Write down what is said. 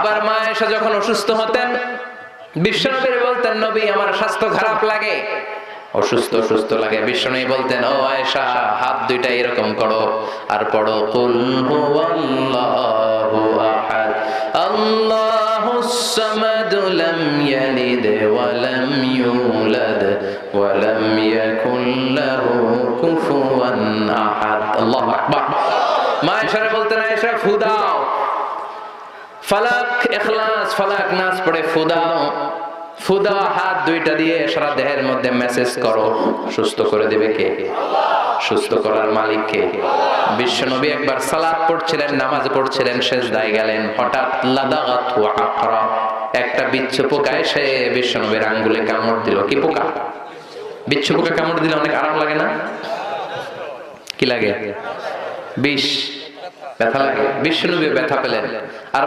আবার মা আয়েশা যখন অসুস্থ হতেন বিশ্বনবীর বলতেন নবী আমার স্বাস্থ্য খারাপ লাগে, অসুস্থ লাগে। বিশ্বনবী বলতেন ও আয়েশা হাত দুইটা এরকম করো আর পড়ো কুল হুয়াল্লাহু আহাদ আল্লাহুস সামাদ লাম ইয়ালিদ ওয়া লাম ইউলাদ ওয়া লাম ইয়াকুল লাহু কুফুয়ান আহাদ। আল্লাহু আকবার। মা আয়েশা বলতেন আয়েশা ফু দাও, ফালাক ইখলাস ফালাক নাস পড়ে ফু দাও, ফুদা হাত দুইটা দিয়ে সারা দেহের মধ্যে মেসেজ করো। সুস্থ করে দেবে কে? সুস্থ করার মালিক কে? বিশ্বনবী একবার সালাত পড়ছিলেন, নামাজ পড়ছিলেন, সিজদায় গেলেন, হঠাৎ লাদাগাতু আকরা, একটা বিচ্ছু পোকা এসে বিশ্বনবীর আঙ্গুলে কামড় দিল। কি পোকা? বিচ্ছু পোকা কামড় দিলে অনেক আরাম লাগে না? কি লাগে? বিষ, ব্যথা লাগে। বিশ্বনবী ব্যথা পেলেন আর